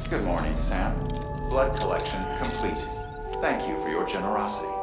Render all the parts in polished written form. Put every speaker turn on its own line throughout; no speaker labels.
Good morning, Sam. Blood collection complete. Thank you for your generosity.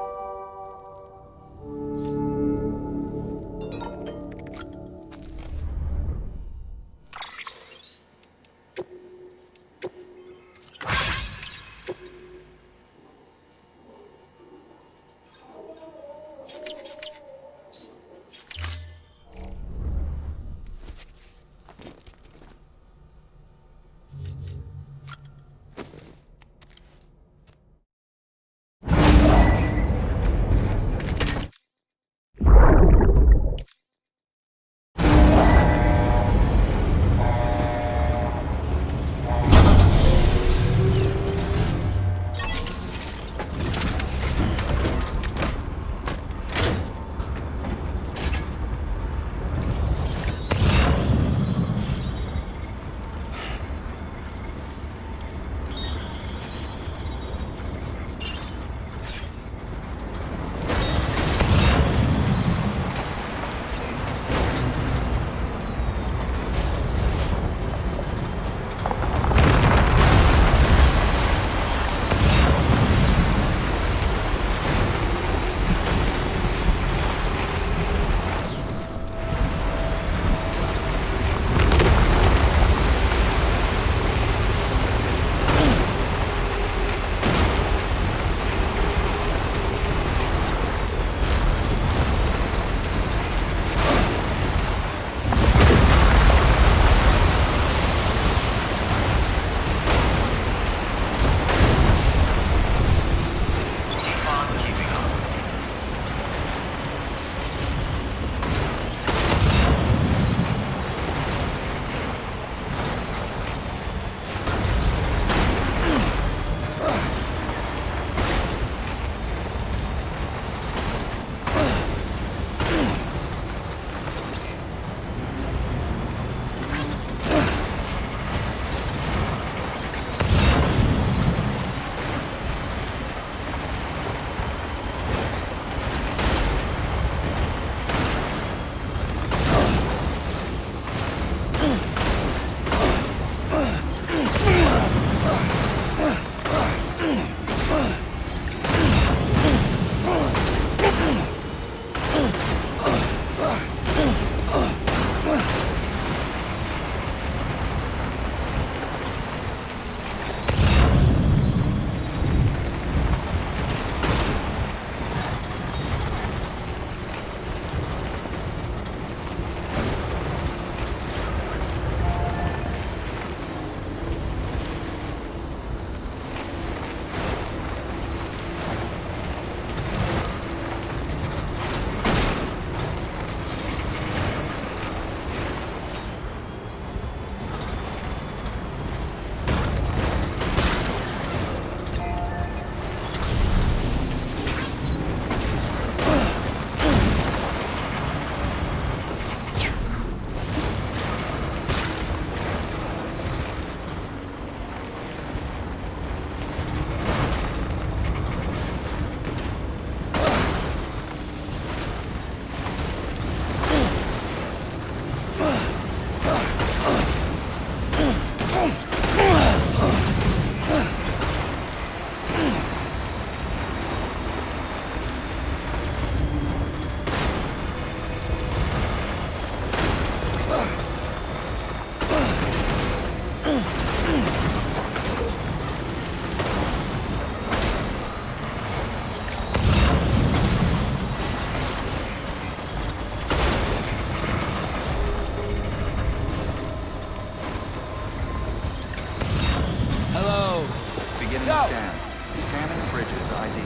Beginning scan. Scanning bridges ID.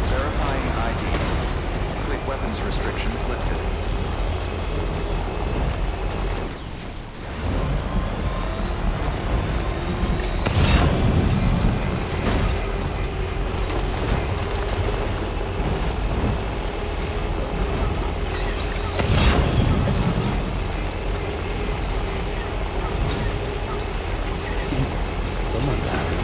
Verifying ID. Quick weapons restrictions lifted.
Someone's happy.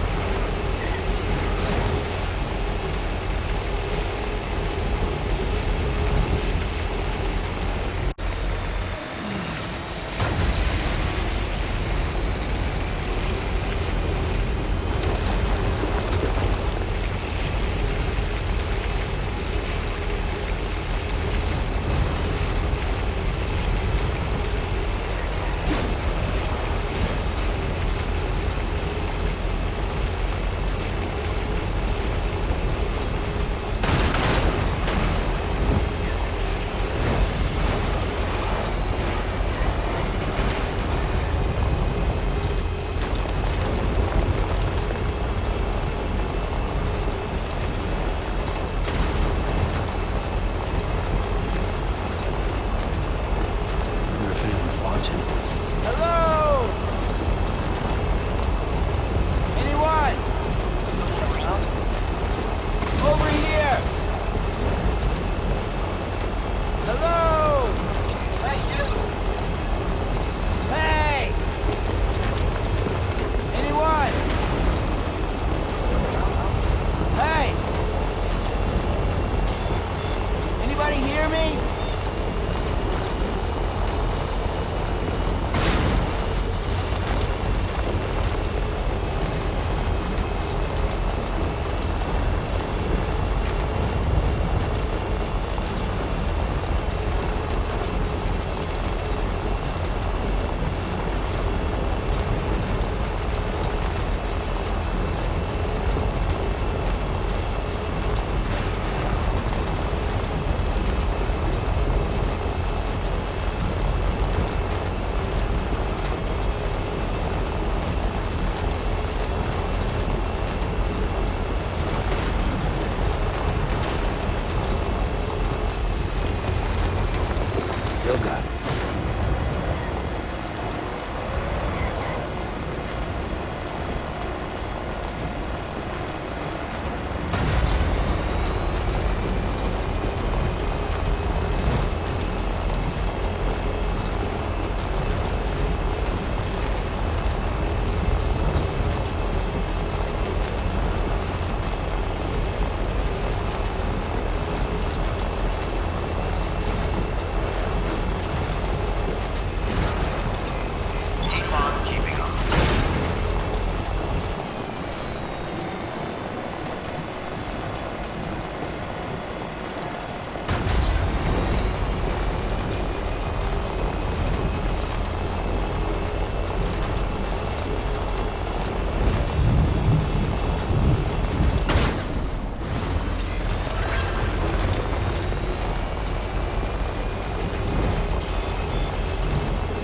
watching.
Hello? Anyone? Over here! Hello? Hey, you! Hey! Anyone? Hey! Anybody hear me?
Still got it.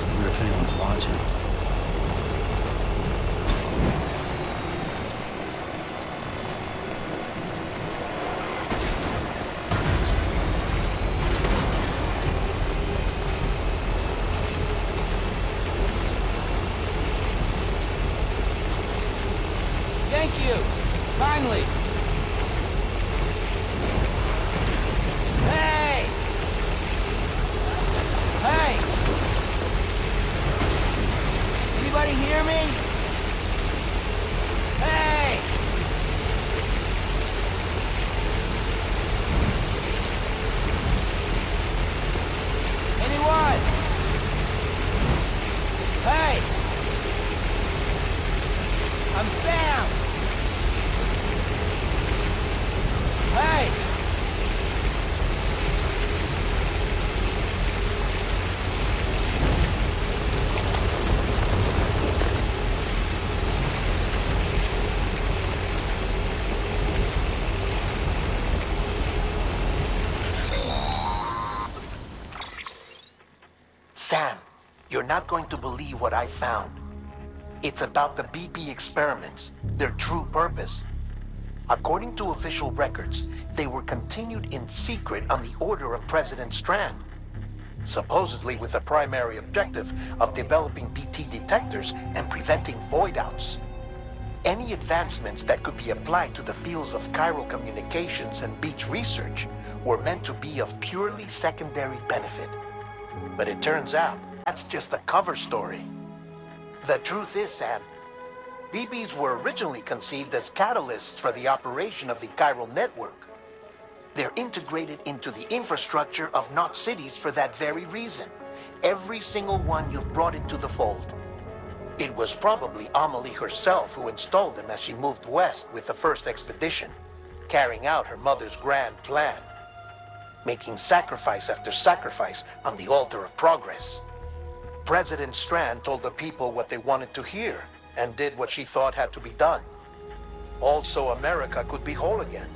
Wonder if anyone's watching.
Thank you! Finally! Hey! Hey! Anybody hear me? Hey! Anyone? Hey! I'm Sam! Hey!
Sam, you're not going to believe what I found. It's about the BB experiments, their true purpose. According to official records, they were continued in secret on the order of President Strand, supposedly with the primary objective of developing BT detectors and preventing void-outs. Any advancements that could be applied to the fields of chiral communications and beach research were meant to be of purely secondary benefit. But it turns out, that's just a cover story. The truth is, Sam, BBs were originally conceived as catalysts for the operation of the chiral network. They're integrated into the infrastructure of Knot cities for that very reason. Every single one you've brought into the fold. It was probably Amelie herself who installed them as she moved west with the first expedition, carrying out her mother's grand plan, making sacrifice after sacrifice on the altar of progress. President Strand told the people what they wanted to hear and did what she thought had to be done. Also, America could be whole again.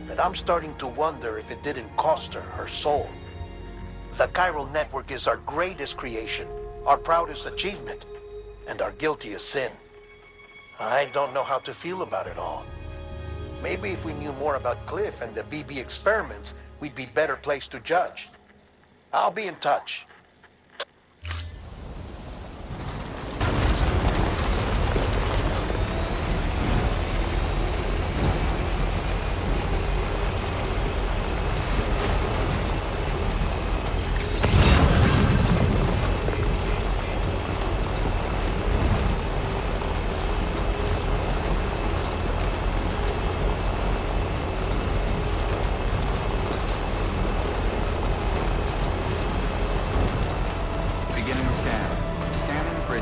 But I'm starting to wonder if it didn't cost her her soul. The chiral network is our greatest creation, our proudest achievement, and our guiltiest sin. I don't know how to feel about it all. Maybe if we knew more about Cliff and the BB experiments, we'd be better placed to judge. I'll be in touch.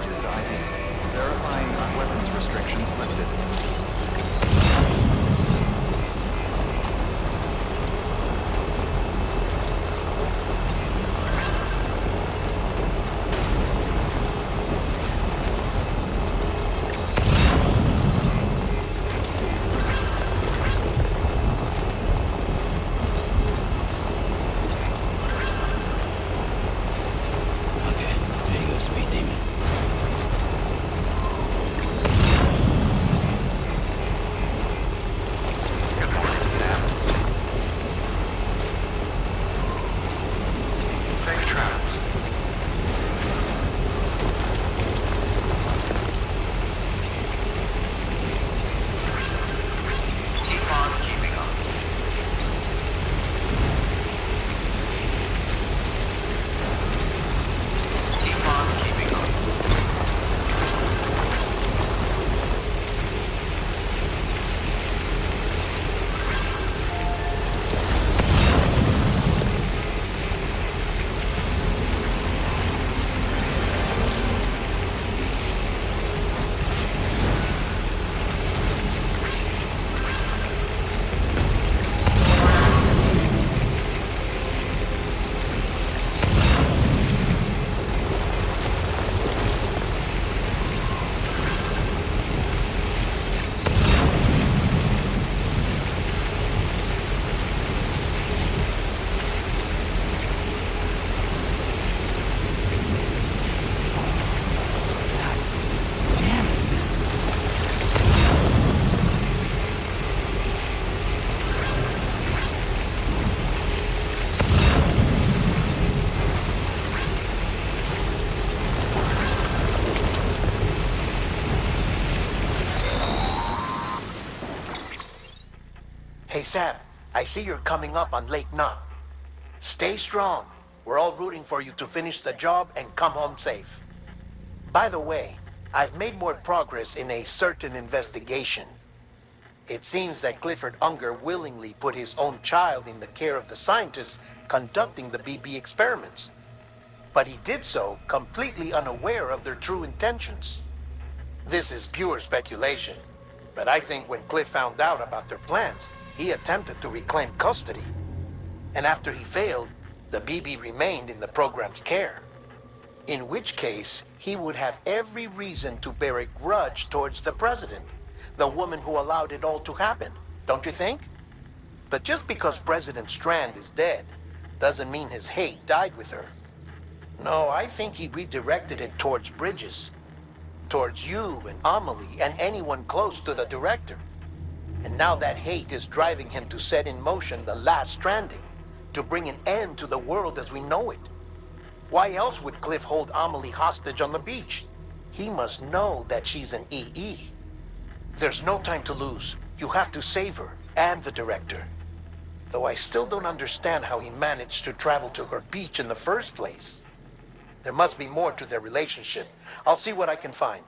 Bridges ID. Verifying weapons restrictions lifted.
Okay, there you go, Speed Demon.
Good morning, Sam. Safe travels. Keep on keeping on. Keep on keeping on.
Hey Sam, I see you're coming up on Lake Knot. Stay strong. We're all rooting for you to finish the job and come home safe. By the way, I've made more progress in a certain investigation. It seems that Clifford Unger willingly put his own child in the care of the scientists conducting the BB experiments. But he did so completely unaware of their true intentions. This is pure speculation, but I think when Cliff found out about their plans, he attempted to reclaim custody. And after he failed, the BB remained in the program's care. In which case, he would have every reason to bear a grudge towards the president, the woman who allowed it all to happen, don't you think? But just because President Strand is dead, doesn't mean his hate died with her. No, I think he redirected it towards Bridges, towards you and Amelie and anyone close to the director. And now that hate is driving him to set in motion the last Stranding, to bring an end to the world as we know it. Why else would Cliff hold Amelie hostage on the beach? He must know that she's an EE. There's no time to lose. You have to save her and the director. Though I still don't understand how he managed to travel to her beach in the first place. There must be more to their relationship. I'll see what I can find.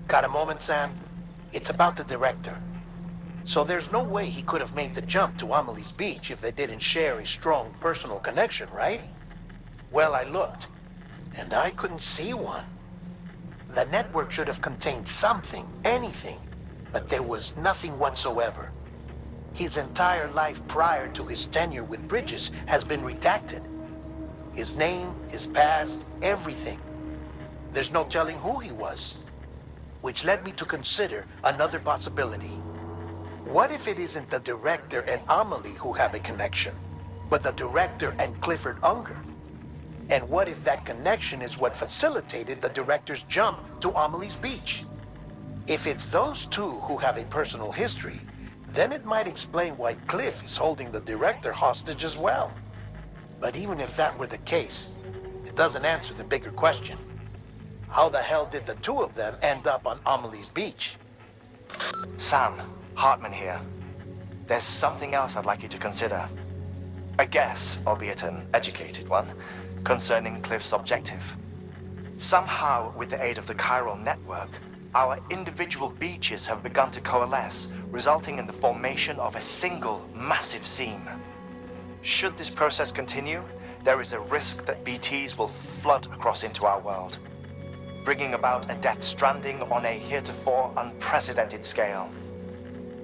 Got a moment, Sam? It's about the director. So there's no way he could have made the jump to Amelie's beach if they didn't share a strong personal connection, right? Well, I looked, and I couldn't see one. The network should have contained something, anything, but there was nothing whatsoever. His entire life prior to his tenure with Bridges has been redacted. His name, his past, everything. There's no telling who he was. Which led me to consider another possibility. What if it isn't the director and Amelie who have a connection, but the director and Clifford Unger? And what if that connection is what facilitated the director's jump to Amelie's beach? If it's those two who have a personal history, then it might explain why Cliff is holding the director hostage as well. But even if that were the case, it doesn't answer the bigger question. How the hell did the two of them end up on Amelie's beach?
Sam, Hartman here. There's something else I'd like you to consider. A guess, albeit an educated one, concerning Cliff's objective. Somehow, with the aid of the chiral network, our individual beaches have begun to coalesce, resulting in the formation of a single massive seam. Should this process continue, there is a risk that BTs will flood across into our world, bringing about a death stranding on a heretofore unprecedented scale.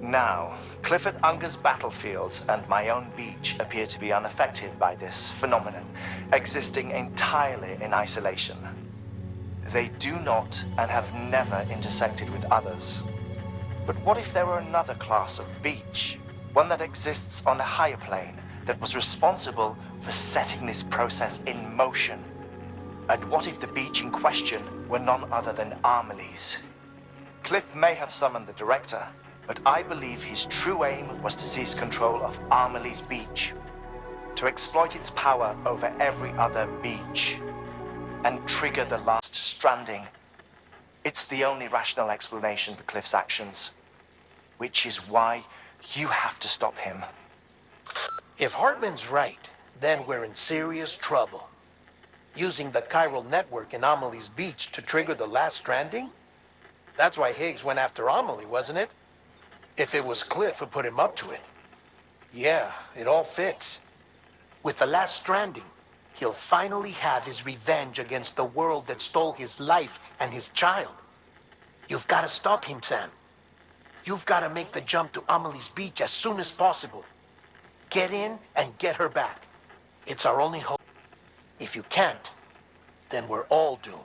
Now, Clifford Unger's battlefields and my own beach appear to be unaffected by this phenomenon, existing entirely in isolation. They do not and have never intersected with others. But what if there were another class of beach, one that exists on a higher plane, that was responsible for setting this process in motion? And what if the beach in question were none other than Amelie's? Cliff may have summoned the director, but I believe his true aim was to seize control of Amelie's beach, to exploit its power over every other beach, and trigger the last stranding. It's the only rational explanation for Cliff's actions, which is why you have to stop him.
If Hartman's right, then we're in serious trouble. Using the chiral network in Amelie's beach to trigger the last stranding? That's why Higgs went after Amelie, wasn't it? If it was Cliff who put him up to it. Yeah, it all fits. With the last stranding, he'll finally have his revenge against the world that stole his life and his child. You've got to stop him, Sam. You've got to make the jump to Amelie's beach as soon as possible. Get in and get her back. It's our only hope. If you can't, then we're all doomed.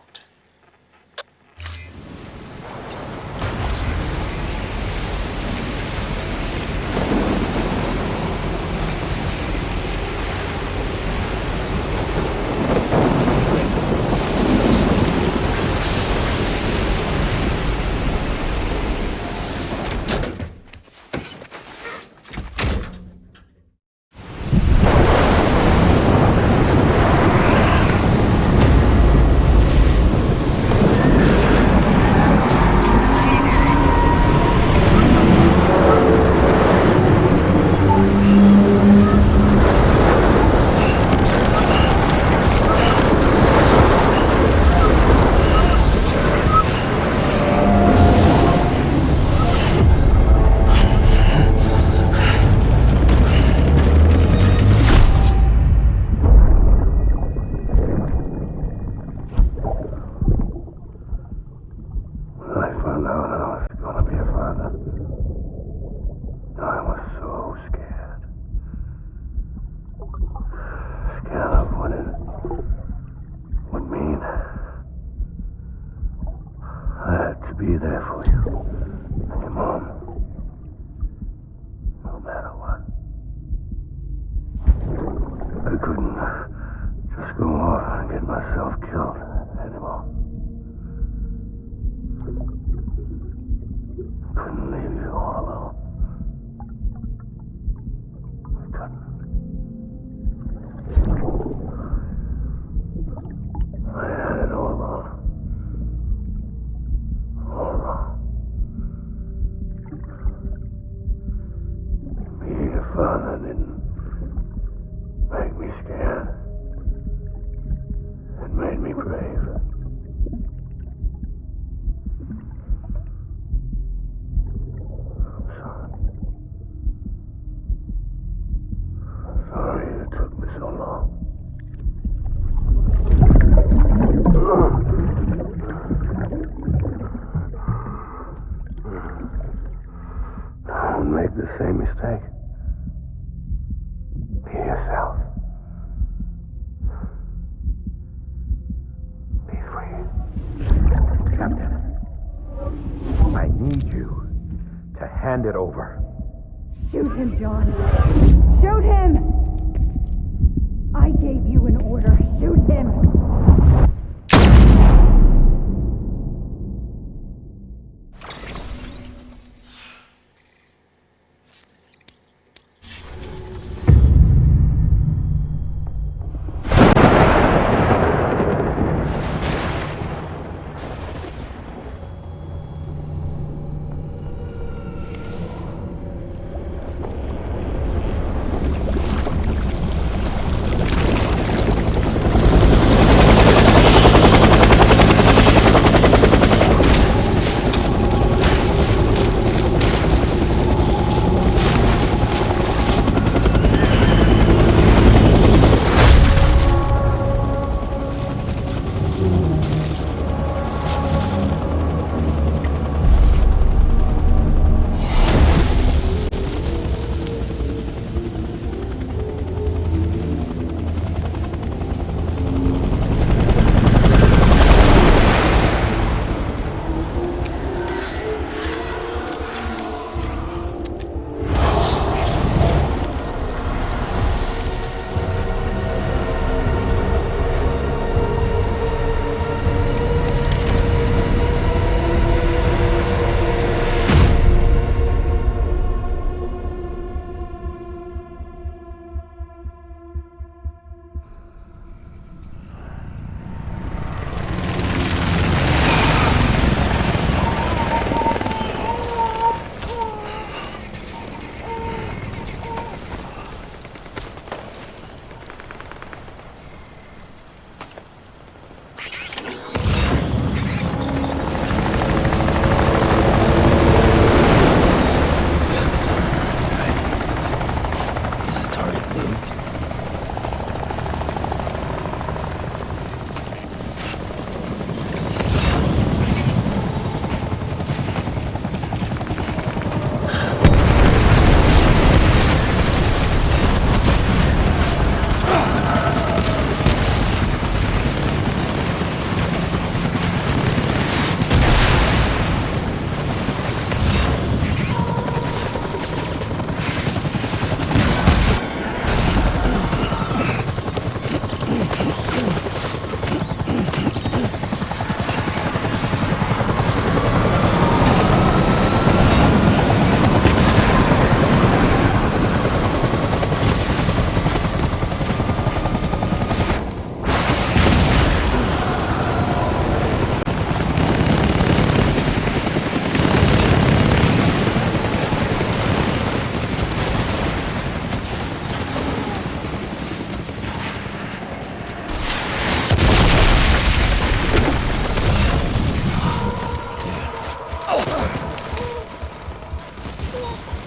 Be there for you and your mom, no matter what. I couldn't just go off and get myself killed anymore. Couldn't leave you all alone. I couldn't. I had it all wrong. All wrong. Being a father didn't make me scared. It made me brave. I'm sorry. Sorry it took me so long. Don't make the same mistake. Be yourself. Be free.
Captain, I need you to hand it over.
Shoot him, John. Shoot him! I gave you an order. Shoot him!
Whoa!